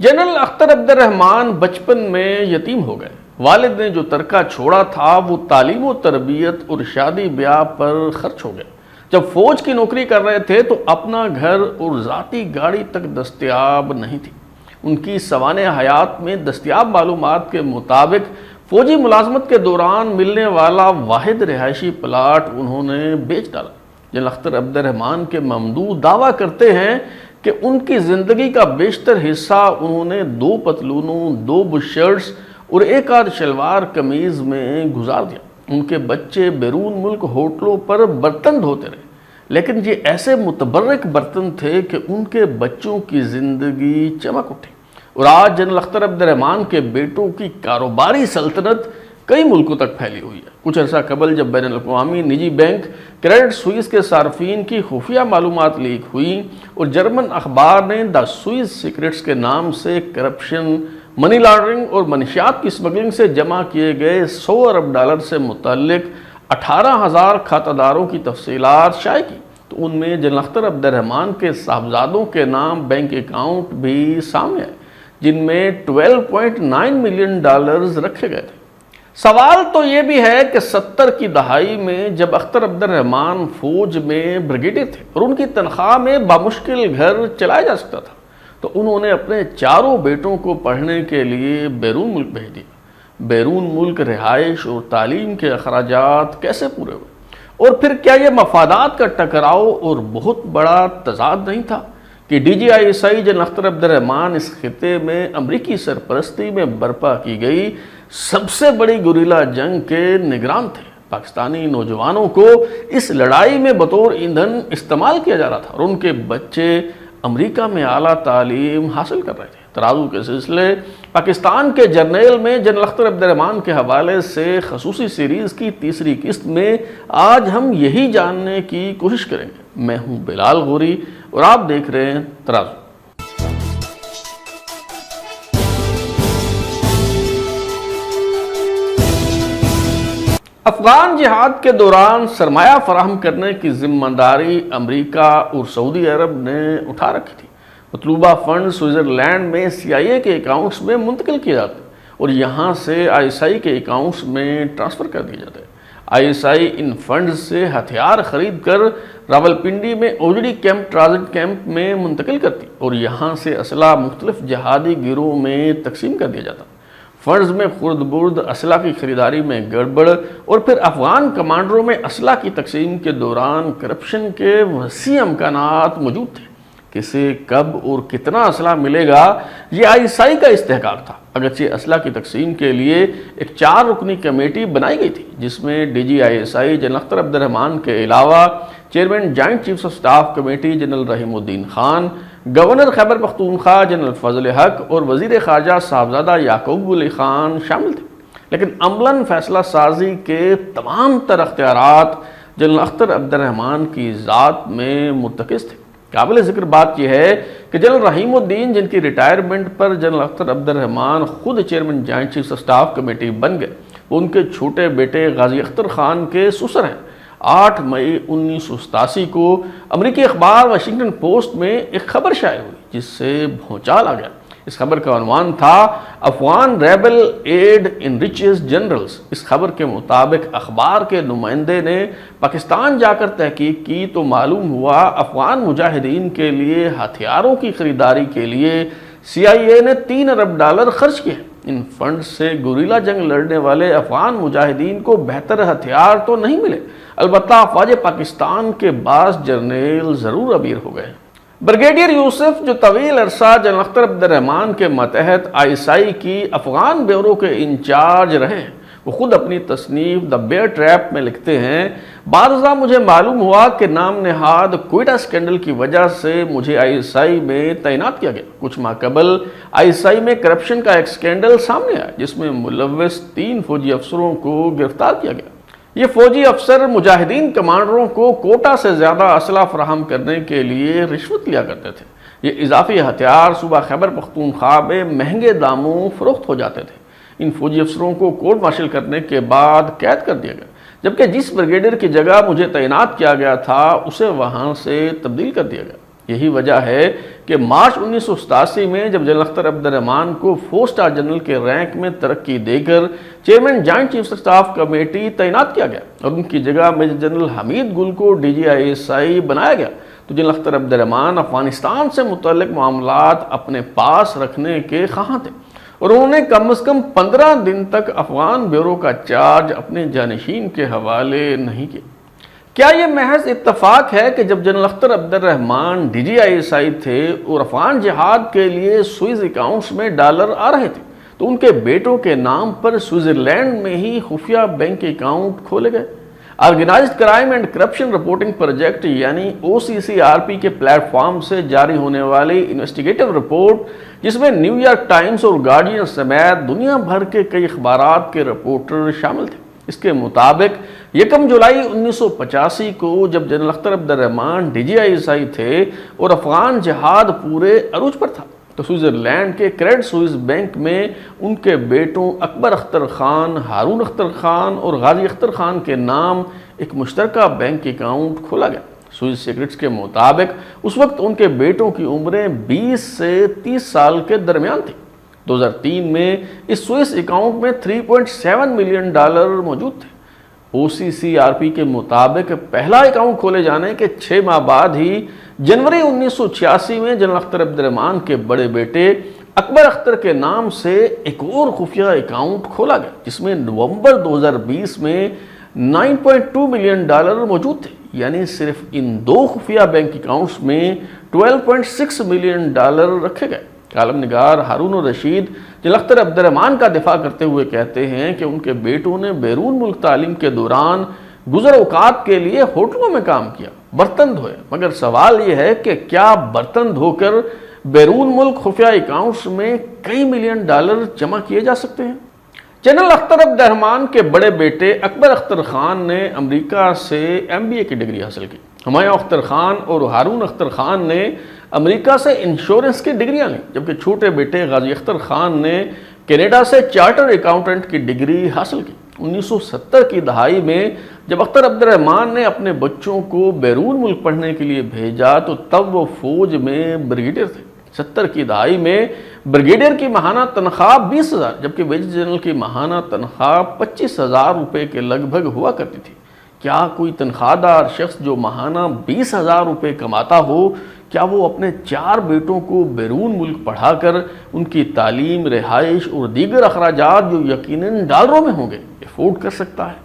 General Akhtar Abdur الرحمان بچپن میں یتیم ہو گئے۔ والد نے جو ترکہ چھوڑا تھا وہ تعلیم و تربیت اور شادی بیاہ پر خرچ ہو گئے۔ جب فوج کی نوکری کر رہے تھے تو اپنا گھر اور ذاتی گاڑی تک دستیاب نہیں تھی۔ ان کی سوانح حیات میں دستیاب معلومات کے مطابق فوجی ملازمت کے دوران ملنے والا واحد رہائشی پلاٹ انہوں نے بیچ ڈالا۔ جنرل اختر عبد الرحمان کے ممدوح دعویٰ کرتے ہیں کہ ان کی زندگی کا بیشتر حصہ انہوں نے 2 پتلونوں، 2 بشرٹس اور 1 آدھ شلوار قمیض میں گزار دیا۔ ان کے بچے بیرون ملک ہوٹلوں پر برتن دھوتے رہے، لیکن یہ ایسے متبرک برتن تھے کہ ان کے بچوں کی زندگی چمک اٹھی۔ اور آج جنرل اختر عبد الرحمان کے بیٹوں کی کاروباری سلطنت کئی ملکوں تک پھیلی ہوئی ہے۔ کچھ عرصہ قبل جب بین الاقوامی نجی بینک کریڈٹ سوئس کے صارفین کی خفیہ معلومات لیک ہوئی اور جرمن اخبار نے دا سوئس سیکرٹس کے نام سے کرپشن، منی لانڈرنگ اور منشیات کی اسمگلنگ سے جمع کیے گئے $100 ارب سے متعلق 18,000 کھاتہ داروں کی تفصیلات شائع کی تو ان میں جنرل اختر عبد الرحمان کے صاحبزادوں کے نام بینک اکاؤنٹ بھی سامنے آئے، جن میں $12.9 ملین رکھے گئے تھے۔ سوال تو یہ بھی ہے کہ 70 کی دہائی میں جب اختر عبد الرحمان فوج میں بریگیڈیئر تھے اور ان کی تنخواہ میں بامشکل گھر چلایا جا سکتا تھا تو انہوں نے اپنے 4 بیٹوں کو پڑھنے کے لیے بیرون ملک بھیج دیا۔ بیرون ملک رہائش اور تعلیم کے اخراجات کیسے پورے ہوئے؟ اور پھر کیا یہ مفادات کا ٹکراؤ اور بہت بڑا تضاد نہیں تھا کہ DGISI جنرل اختر عبد الرحمان اس خطے میں امریکی سرپرستی میں برپا کی گئی سب سے بڑی گوریلا جنگ کے نگران تھے۔ پاکستانی نوجوانوں کو اس لڑائی میں بطور ایندھن استعمال کیا جا رہا تھا اور ان کے بچے امریکہ میں اعلیٰ تعلیم حاصل کر رہے تھے۔ ترازو کے سلسلے پاکستان کے جرنیل میں جنرل اختر عبد الرحمان کے حوالے سے خصوصی سیریز کی 3ری قسط میں آج ہم یہی جاننے کی کوشش کریں گے۔ میں ہوں بلال غوری اور آپ دیکھ رہے ہیں ترازو۔ افغان جہاد کے دوران سرمایہ فراہم کرنے کی ذمہ داری امریکہ اور سعودی عرب نے اٹھا رکھی تھی۔ مطلوبہ فنڈ سوئٹزرلینڈ میں CIA کے اکاؤنٹس میں منتقل کیے جاتے اور یہاں سے ISI کے اکاؤنٹس میں ٹرانسفر کر دیے جاتے۔ ISI ان فنڈز سے ہتھیار خرید کر راولپنڈی میں OJD کیمپ ٹرانزٹ کیمپ میں منتقل کرتی اور یہاں سے اسلحہ مختلف جہادی گروہ میں تقسیم کر دیا جاتا۔ فنڈز میں خرد برد، اسلحہ کی خریداری میں گڑبڑ اور پھر افغان کمانڈروں میں اسلحہ کی تقسیم کے دوران کرپشن کے وسیع امکانات موجود تھے۔ کسے کب اور کتنا اسلحہ ملے گا یہ ISI کا استحقاق تھا۔ اگرچہ اسلحہ کی تقسیم کے لیے ایک 4 رکنی کمیٹی بنائی گئی تھی جس میں DGISI جنرل اختر عبد الرحمان کے علاوہ chairman joint chiefs of staff committee general Rahimuddin Khan, governor Khyber Pakhtunkhwa general Fazal Haq اور وزیر خارجہ صاحبزادہ یعقوب علی خان شامل تھے، لیکن عملاً فیصلہ سازی کے تمام تر اختیارات جنرل اختر عبد الرحمان کی ذات میں مرتکز تھے۔ قابل ذکر بات یہ ہے کہ جنرل رحیم الدین جن کی ریٹائرمنٹ پر جنرل اختر عبد الرحمان خود chairman joint chiefs of staff committee بن گئے، وہ ان کے چھوٹے بیٹے غازی اختر خان کے سسر ہیں۔ 8 مئی 1987 کو امریکی اخبار واشنگٹن پوسٹ میں ایک خبر شائع ہوئی جس سے بھونچال آ گیا۔ اس خبر کا عنوان تھا افغان ریبل ایڈ انریچز جنرلز۔ اس خبر کے مطابق اخبار کے نمائندے نے پاکستان جا کر تحقیق کی تو معلوم ہوا افغان مجاہدین کے لیے ہتھیاروں کی خریداری کے لیے CIA نے $3 ارب خرچ کیے۔ ان فنڈ سے گوریلا جنگ لڑنے والے افغان مجاہدین کو بہتر ہتھیار تو نہیں ملے، البتہ افواج پاکستان کے بعض جرنیل ضرور ابیر ہو گئے۔ بریگیڈیئر یوسف جو طویل عرصہ جنرل اختر عبد الرحمان کے ماتحت ISI کی افغان بیورو کے انچارج رہے ہیں، وہ خود اپنی تصنیف دا بیئر ٹریپ میں لکھتے ہیں، بعض ازاں مجھے معلوم ہوا کہ نام نہاد کوئٹہ سکینڈل کی وجہ سے مجھے ISI میں تعینات کیا گیا۔ کچھ ماہ قبل ISI میں کرپشن کا ایک سکینڈل سامنے آیا جس میں ملوث 3 فوجی افسروں کو گرفتار کیا گیا۔ یہ فوجی افسر مجاہدین کمانڈروں کو کوٹا سے زیادہ اسلحہ فراہم کرنے کے لیے رشوت لیا کرتے تھے۔ یہ اضافی ہتھیار صوبہ خیبر پختونخوا میں مہنگے داموں فروخت ہو جاتے تھے۔ ان فوجی افسروں کو کورٹ مارشل کرنے کے بعد قید کر دیا گیا، جبکہ جس بریگیڈیئر کی جگہ مجھے تعینات کیا گیا تھا اسے وہاں سے تبدیل کر دیا گیا۔ یہی وجہ ہے کہ مارچ 1987 میں جب جنرل اختر عبد الرحمان کو 4 اسٹار جنرل کے رینک میں ترقی دے کر chairman joint chief staff committee تعینات کیا گیا اور ان کی جگہ میجر جنرل حمید گل کو DGISI بنایا گیا، تو جنرل اختر عبد الرحمان افغانستان سے متعلق معاملات اپنے پاس رکھنے کے خواہاں تھے اور انہوں نے کم از کم 15 دن تک افغان بیورو کا چارج اپنے جانشین کے حوالے نہیں کیا۔ کیا یہ محض اتفاق ہے کہ جب جنرل اختر عبد الرحمان DGISI تھے اور افغان جہاد کے لیے سوئس اکاؤنٹس میں ڈالر آ رہے تھے تو ان کے بیٹوں کے نام پر سوئٹزرلینڈ میں ہی خفیہ بینک اکاؤنٹ کھولے گئے؟ Organised crime and corruption reporting project یعنی OCCRP کے پلیٹ فارم سے جاری ہونے والی انویسٹیگیٹو رپورٹ، جس میں نیو یارک ٹائمز اور گارڈین سمیت دنیا بھر کے کئی اخبارات کے رپورٹر شامل تھے، اس کے مطابق 1 جولائی 1985 کو جب جنرل اختر عبد الرحمان DGISI تھے اور افغان جہاد پورے عروج پر تھا تو سوئٹزرلینڈ کے کریڈٹ سوئس بینک میں ان کے بیٹوں اکبر اختر خان، ہارون اختر خان اور غازی اختر خان کے نام ایک مشترکہ بینک اکاؤنٹ کھولا گیا۔ سوئس سیکرٹس کے مطابق اس وقت ان کے بیٹوں کی عمریں 20 سے 30 سال کے درمیان تھی۔ 2003 میں اس سوئس اکاؤنٹ میں $3.7 ملین موجود تھے۔ OCCRP کے مطابق پہلا اکاؤنٹ کھولے جانے کے 6 ماہ بعد ہی جنوری 1986 میں جنرل اختر عبد الرحمان کے بڑے بیٹے اکبر اختر کے نام سے ایک اور خفیہ اکاؤنٹ کھولا گیا، جس میں نومبر 2020 میں $9.2 ملین موجود تھے، یعنی صرف ان 2 خفیہ بینک اکاؤنٹس میں $12.6 ملین رکھے گئے۔ کالم نگار ہارون الرشید جنرل اختر عبد الرحمان کا دفاع کرتے ہوئے کہتے ہیں کہ ان کے بیٹوں نے بیرون ملک تعلیم کے دوران گزر اوقات کے لیے ہوٹلوں میں کام کیا، برتن دھوئے، مگر سوال یہ ہے کہ کیا برتن دھو کر بیرون ملک خفیہ اکاؤنٹس میں کئی ملین جمع کیے جا سکتے ہیں؟ جنرل اختر عبد الرحمان کے بڑے بیٹے اکبر اختر خان نے امریکہ سے MBA کی ڈگری حاصل کی۔ ہمایوں اختر خان اور ہارون اختر خان نے امریکہ سے انشورنس کی ڈگریاں لیں، جبکہ چھوٹے بیٹے غازی اختر خان نے کینیڈا سے چارٹر اکاؤنٹنٹ کی ڈگری حاصل کی۔ 1970 کی دہائی میں جب اختر عبد الرحمان نے اپنے بچوں کو بیرون ملک پڑھنے کے لیے بھیجا تو تب وہ فوج میں بریگیڈیئر تھے۔ 70 کی دہائی میں بریگیڈیئر کی ماہانہ تنخواہ 20,000 جبکہ میجر جنرل کی ماہانہ تنخواہ 25,000 روپے کے لگ بھگ ہوا کرتی تھی۔ کیا کوئی تنخواہ دار شخص جو ماہانہ 20,000 روپے کماتا ہو، کیا وہ اپنے 4 بیٹوں کو بیرون ملک پڑھا کر ان کی تعلیم، رہائش اور دیگر اخراجات جو یقیناً ڈالروں میں ہوں گے افورڈ کر سکتا ہے؟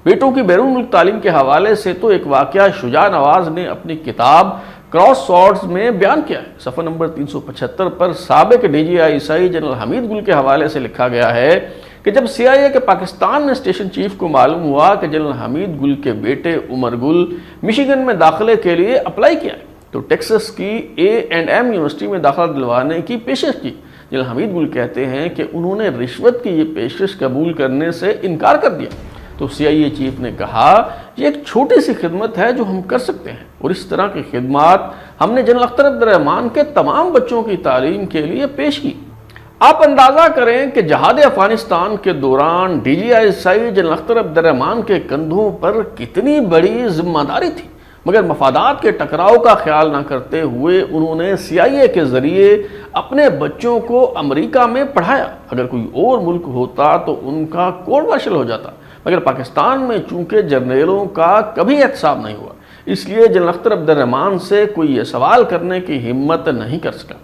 بیٹوں کی بیرون ملک تعلیم کے حوالے سے تو ایک واقعہ شجاع نواز نے اپنی کتاب کراس سورڈز میں بیان کیا ہے۔ صفحہ نمبر 375 پر سابق DGISI جنرل حمید گل کے حوالے سے لکھا گیا ہے کہ جب CIA کے پاکستان میں اسٹیشن چیف کو معلوم ہوا کہ جنرل حمید گل کے بیٹے عمر گل مشیگن میں داخلے کے لیے اپلائی کیا ہے تو ٹیکسس کی A&M یونیورسٹی میں داخلہ دلوانے کی پیشکش کی۔ جنرل حمید گل کہتے ہیں کہ انہوں نے رشوت کی یہ پیشکش قبول کرنے سے انکار کر دیا تو CIA چیف نے کہا یہ ایک چھوٹی سی خدمت ہے جو ہم کر سکتے ہیں، اور اس طرح کی خدمات ہم نے جنرل اختر عبد الرحمان کے تمام بچوں کی تعلیم کے لیے پیش کی۔ آپ اندازہ کریں کہ جہاد افغانستان کے دوران DGISI جنرل اختر عبد الرحمان کے کندھوں پر کتنی بڑی ذمہ داری تھی، مگر مفادات کے ٹکراؤ کا خیال نہ کرتے ہوئے انہوں نے CIA کے ذریعے اپنے بچوں کو امریکہ میں پڑھایا۔ اگر کوئی اور ملک ہوتا تو ان کا کورٹ مارشل ہو جاتا، مگر پاکستان میں چونکہ جرنیلوں کا کبھی احتساب نہیں ہوا، اس لیے جنرل اختر عبد الرحمان سے کوئی یہ سوال کرنے کی ہمت نہیں کر سکا۔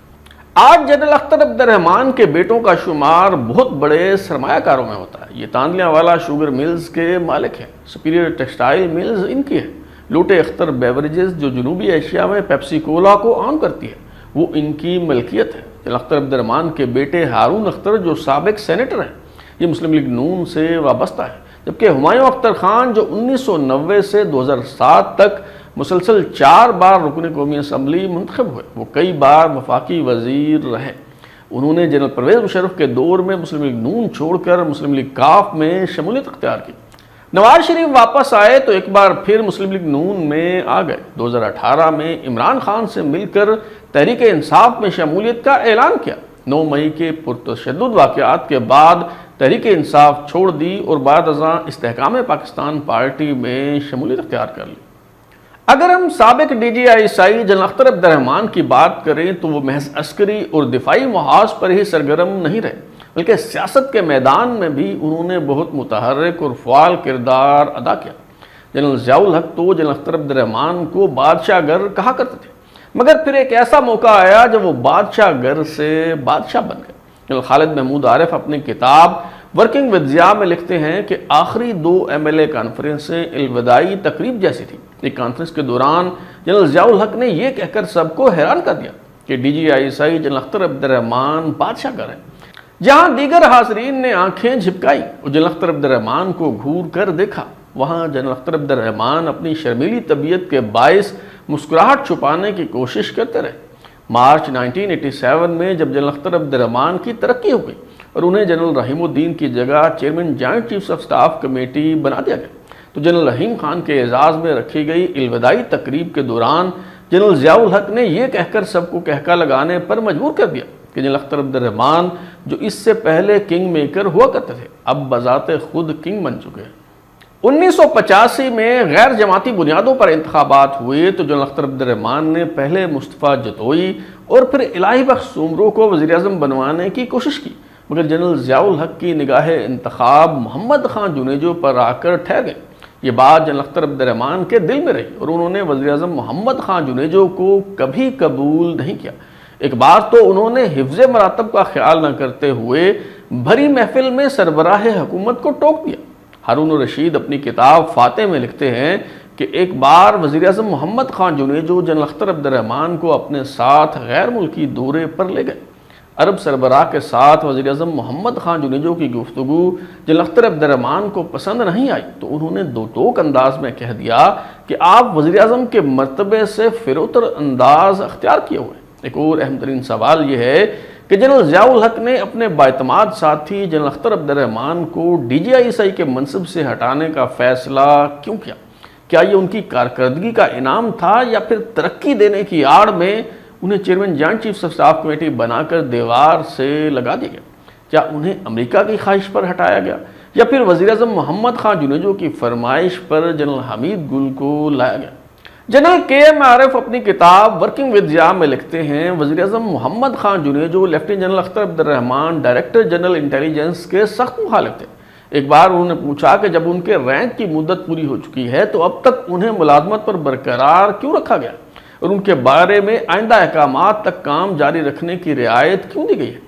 آج جنرل اختر عبد الرحمان کے بیٹوں کا شمار بہت بڑے سرمایہ کاروں میں ہوتا ہے۔ یہ تاندلیاں والا شوگر ملز کے مالک ہیں، سپیریئر ٹیکسٹائل ملز ان کی ہے، لوٹے اختر بیوریجز جو جنوبی ایشیا میں پیپسی کولا کو عام کرتی ہے وہ ان کی ملکیت ہے۔ جنرل اختر عبد الرحمان کے بیٹے ہارون اختر جو سابق سینیٹر ہیں یہ مسلم لیگ نون سے وابستہ ہے، جبکہ ہمایوں اختر خان جو 1990 سے 2007 تک مسلسل 4 بار رکن قومی اسمبلی منتخب ہوئے، وہ کئی بار وفاقی وزیر رہے۔ انہوں نے جنرل پرویز مشرف کے دور میں مسلم لیگ نون چھوڑ کر مسلم لیگ کاف میں شمولیت اختیار کی۔ نواز شریف واپس آئے تو ایک بار پھر مسلم لیگ نون میں آ گئے۔ 2018 میں عمران خان سے مل کر تحریک انصاف میں شمولیت کا اعلان کیا۔ 9 مئی کے پرتشدد واقعات کے بعد تحریک انصاف چھوڑ دی اور بعد ازاں استحکام پاکستان پارٹی میں شمولیت اختیار کر لی۔ اگر ہم سابق D G I S I general Akhtar Abdur Rahman کی بات کریں تو وہ محض عسکری اور دفاعی محاذ پر ہی سرگرم نہیں رہے، بلکہ سیاست کے میدان میں بھی انہوں نے بہت متحرک اور فعال کردار ادا کیا۔ جنرل ضیاء الحق تو جنرل اختر عبد الرحمان کو بادشاہ گر کہا کرتے تھے، مگر پھر ایک ایسا موقع آیا جب وہ بادشاہ گر سے بادشاہ بن گئے۔ جنرل خالد محمود عارف اپنی کتاب ورکنگ ود ضیاء میں لکھتے ہیں کہ آخری 2 MLA کانفرنسیں الوداعی تقریب جیسی تھی۔ ایک کانفرنس کے دوران جنرل ضیاء الحق نے یہ کہہ کر سب کو حیران کر دیا کہ D G I S I general Akhtar Abdur Rahman بادشاہ گر ہیں۔ جہاں دیگر حاضرین نے آنکھیں جھپکائی اور جنرل اختر عبد الرحمان کو گھور کر دیکھا، وہاں جنرل اختر عبد الرحمان اپنی شرمیلی طبیعت کے باعث مسکراہٹ چھپانے کی کوشش کرتے رہے۔ مارچ 1987 میں جب جنرل اختر عبد الرحمان کی ترقی ہو گئی اور انہیں جنرل رحیم الدین کی جگہ chairman joint chiefs of staff committee بنا دیا گیا، تو جنرل رحیم خان کے اعزاز میں رکھی گئی الوداعی تقریب کے دوران جنرل ضیاء الحق نے یہ کہہ کر سب کو کہکا لگانے پر مجبور کر دیا کہ جنرل اختر عبد الرحمان جو اس سے پہلے کنگ میکر ہوا کرتے تھے، اب بذات خود کنگ بن چکے ہیں۔ 1985 میں غیر جماعتی بنیادوں پر انتخابات ہوئے تو جنرل اختر عبد الرحمان نے پہلے مصطفیٰ جتوئی اور پھر الہی بخش سومرو کو وزیر اعظم بنوانے کی کوشش کی، مگر جنرل ضیاء الحق کی نگاہ انتخاب محمد خان جنیجو پر آ کر ٹھہر گئی۔ یہ بات جنرل اختر عبد الرحمان کے دل میں رہی اور انہوں نے وزیر اعظم محمد خان جنیجو کو کبھی قبول نہیں کیا۔ ایک بار تو انہوں نے حفظ مراتب کا خیال نہ کرتے ہوئے بھری محفل میں سربراہ حکومت کو ٹوک دیا۔ ہارون الرشید اپنی کتاب فاتح میں لکھتے ہیں کہ ایک بار وزیر اعظم محمد خان جنیجو جنرل اختر عبد الرحمان کو اپنے ساتھ غیر ملکی دورے پر لے گئے۔ عرب سربراہ کے ساتھ وزیر اعظم محمد خان جنیجو کی گفتگو جنرل اختر عبد الرحمان کو پسند نہیں آئی، تو انہوں نے دو ٹوک انداز میں کہہ دیا کہ آپ وزیر اعظم کے مرتبے سے فروتر انداز اختیار کیے ہوئے۔ ایک اور اہم ترین سوال یہ ہے کہ جنرل ضیاء الحق نے اپنے بااعتماد ساتھی جنرل اختر عبد الرحمان کو ڈی جی آئی ایس آئی کے منصب سے ہٹانے کا فیصلہ کیوں کیا؟ کیا یہ ان کی کارکردگی کا انعام تھا یا پھر ترقی دینے کی آڑ میں انہیں chairman joint chiefs of staff committee بنا کر دیوار سے لگا دیا گیا؟ کیا انہیں امریکہ کی خواہش پر ہٹایا گیا یا پھر وزیر اعظم محمد خان جنیجو کی فرمائش پر جنرل حمید گل کو لایا گیا؟ جنرل کے ایم عارف اپنی کتاب ورکنگ ود ضیاء میں لکھتے ہیں وزیر اعظم محمد خان جنیجو لیفٹیننٹ جنرل اختر عبد الرحمان ڈائریکٹر جنرل انٹیلیجنس کے سخت مخالف تھے۔ ایک بار انہوں نے پوچھا کہ جب ان کے رینک کی مدت پوری ہو چکی ہے تو اب تک انہیں ملازمت پر برقرار کیوں رکھا گیا اور ان کے بارے میں آئندہ احکامات تک کام جاری رکھنے کی رعایت کیوں دی گئی ہے؟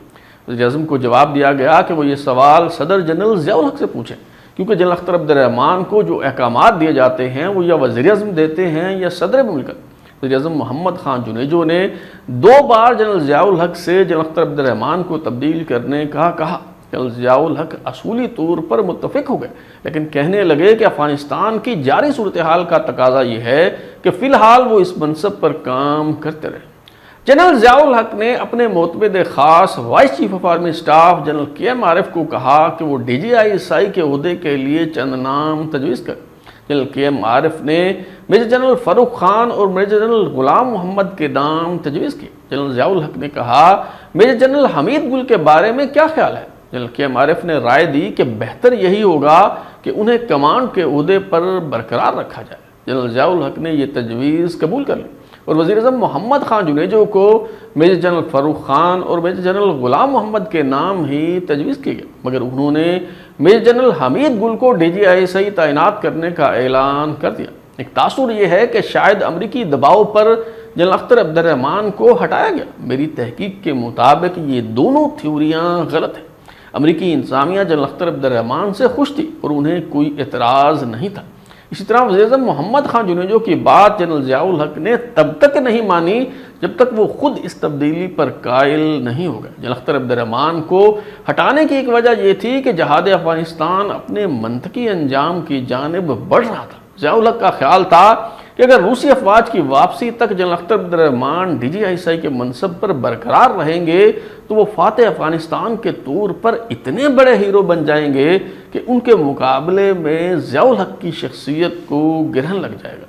وزیر اعظم کو جواب دیا گیا کہ وہ یہ سوال صدر جنرل ضیاء الحق سے پوچھیں، کیونکہ جنرل اختر عبد الرحمان کو جو احکامات دیے جاتے ہیں وہ یا وزیر اعظم دیتے ہیں یا صدر مملکت۔ وزیر اعظم محمد خان جنیجو نے 2 بار جنرل ضیاء الحق سے جنرل اختر عبد الرحمان کو تبدیل کرنے کا کہا۔ جنرل ضیاء الحق اصولی طور پر متفق ہو گئے، لیکن کہنے لگے کہ افغانستان کی جاری صورتحال کا تقاضا یہ ہے کہ فی الحال وہ اس منصب پر کام کرتے رہے۔ جنرل ضیاء الحق نے اپنے معتمد خاص voice chief of army staff general کے ایم عارف کو کہا کہ وہ ڈی جی آئی ایس آئی کے عہدے کے لیے چند نام تجویز کریں۔ جنرل کے ایم عارف نے میجر جنرل فاروق خان اور میجر جنرل غلام محمد کے نام تجویز کیے۔ جنرل ضیاء الحق نے کہا میجر جنرل حمید گل کے بارے میں کیا خیال ہے؟ جنرل کے ایم عارف نے رائے دی کہ بہتر یہی ہوگا کہ انہیں کمانڈ کے عہدے پر برقرار رکھا جائے۔ جنرل ضیاء الحق نے یہ تجویز قبول کر لی اور وزیر اعظم محمد خان جنیجو کو میجر جنرل فاروق خان اور میجر جنرل غلام محمد کے نام ہی تجویز کیے گئے، مگر انہوں نے میجر جنرل حمید گل کو ڈی جی آئی ایس آئی تعینات کرنے کا اعلان کر دیا۔ ایک تاثر یہ ہے کہ شاید امریکی دباؤ پر جنرل اختر عبد الرحمان کو ہٹایا گیا۔ میری تحقیق کے مطابق یہ دونوں تھیوریاں غلط ہیں۔ امریکی انتظامیہ جنرل اختر عبد الرحمان سے خوش تھی اور انہیں کوئی اعتراض نہیں تھا۔ اسی طرح وزیر اعظم محمد خان جنیجو کی بات جنرل ضیاء الحق نے تب تک نہیں مانی جب تک وہ خود اس تبدیلی پر قائل نہیں ہو گئے۔ جنرل اختر عبد الرحمان کو ہٹانے کی ایک وجہ یہ تھی کہ جہاد افغانستان اپنے منطقی انجام کی جانب بڑھ رہا تھا۔ ضیاء الحق کا خیال تھا کہ اگر روسی افواج کی واپسی تک general Akhtar Abdur Rahman D G I S آئی کے منصب پر برقرار رہیں گے تو وہ فاتح افغانستان کے طور پر اتنے بڑے ہیرو بن جائیں گے کہ ان کے مقابلے میں ضیاء الحق کی شخصیت کو گرہن لگ جائے گا۔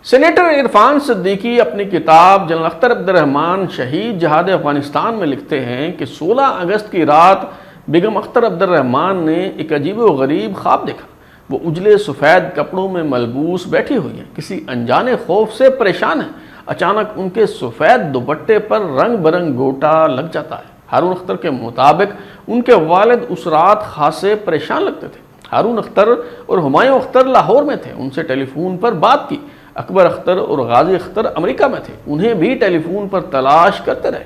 سینیٹر عرفان صدیقی اپنی کتاب جنرل اختر عبد الرحمان شہید جہاد افغانستان میں لکھتے ہیں کہ 16 اگست کی رات بیگم اختر عبد الرحمان نے ایک عجیب و غریب خواب دیکھا۔ وہ اجلے سفید کپڑوں میں ملبوس بیٹھی ہوئی ہیں، کسی انجانے خوف سے پریشان ہیں۔ اچانک ان کے سفید دوپٹے پر رنگ برنگ گوٹا لگ جاتا ہے۔ ہارون اختر کے مطابق ان کے والد اس رات خاصے پریشان لگتے تھے۔ ہارون اختر اور ہمایوں اختر لاہور میں تھے، ان سے ٹیلی فون پر بات کی۔ اکبر اختر اور غازی اختر امریکہ میں تھے، انہیں بھی ٹیلی فون پر تلاش کرتے رہے۔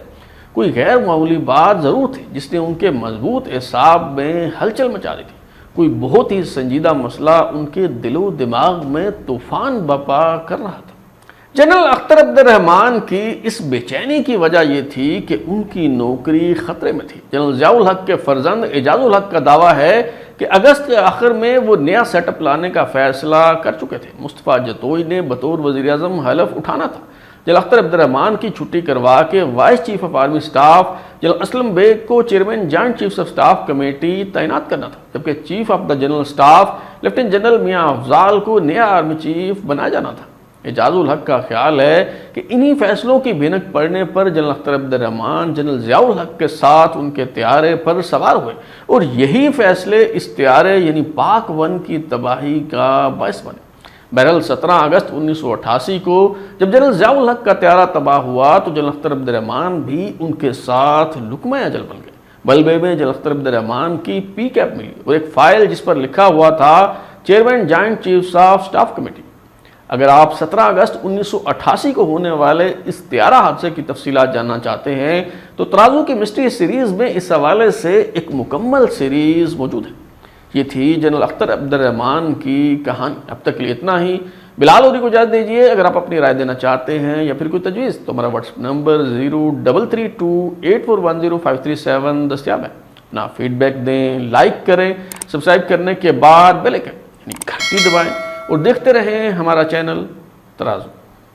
کوئی غیر معمولی بات ضرور تھی جس نے ان کے مضبوط اعصاب میں ہلچل مچا دی تھی۔ کوئی بہت ہی سنجیدہ مسئلہ ان کے دل و دماغ میں طوفان برپا کر رہا تھا۔ جنرل اختر عبد الرحمان کی اس بے چینی کی وجہ یہ تھی کہ ان کی نوکری خطرے میں تھی۔ جنرل ضیاء الحق کے فرزند اعجاز الحق کا دعویٰ ہے کہ اگست کے آخر میں وہ نیا سیٹ اپ لانے کا فیصلہ کر چکے تھے۔ مصطفیٰ جتوئی نے بطور وزیر اعظم حلف اٹھانا تھا۔ جنرل اختر عبد الرحمان کی چھٹی کروا کے vice chief of army staff general Aslam Beg کو chairman joint chiefs of staff committee تعینات کرنا تھا، جبکہ chief of the general staff lieutenant general Mian Afzaal کو نیا آرمی چیف بنایا جانا تھا۔ اعجاز الحق کا خیال ہے کہ انہی فیصلوں کی بھینک پڑنے پر جنرل اختر عبد الرحمان جنرل ضیاء الحق کے ساتھ ان کے طیارے پر سوار ہوئے اور یہی فیصلے اس طیارے یعنی پاک 1 کی تباہی کا باعث بنے۔ بہرحال 17 اگست 1988 کو جب جنرل ضیاء الحق کا طیارہ تباہ ہوا تو جنرل اختر عبد الرحمان بھی ان کے ساتھ لقمہ اجل بن گئے۔ بلبے میں جنرل اختر عبد الرحمان کی پی کیپ ملی اور ایک فائل جس پر لکھا ہوا تھا chairman joint chiefs of staff committee. اگر آپ 17 اگست 1988 کو ہونے والے اس طیارہ حادثے کی تفصیلات جاننا چاہتے ہیں تو ترازو کی مسٹری سیریز میں اس حوالے سے ایک مکمل سیریز موجود ہے۔ یہ تھی جنرل اختر عبد الرحمان کی کہانی۔ اب تک کے لیے اتنا ہی۔ بلال اوری کو اجازت دیجیے۔ اگر آپ اپنی رائے دینا چاہتے ہیں یا پھر کوئی تجویز تو ہمارا واٹس ایپ نمبر 033284105337 دستیاب ہے۔ اپنا فیڈ بیک دیں، لائک کریں، سبسکرائب کرنے کے بعد بیل آئکن یعنی گھنٹی دبائیں اور دیکھتے رہیں ہمارا چینل ترازو۔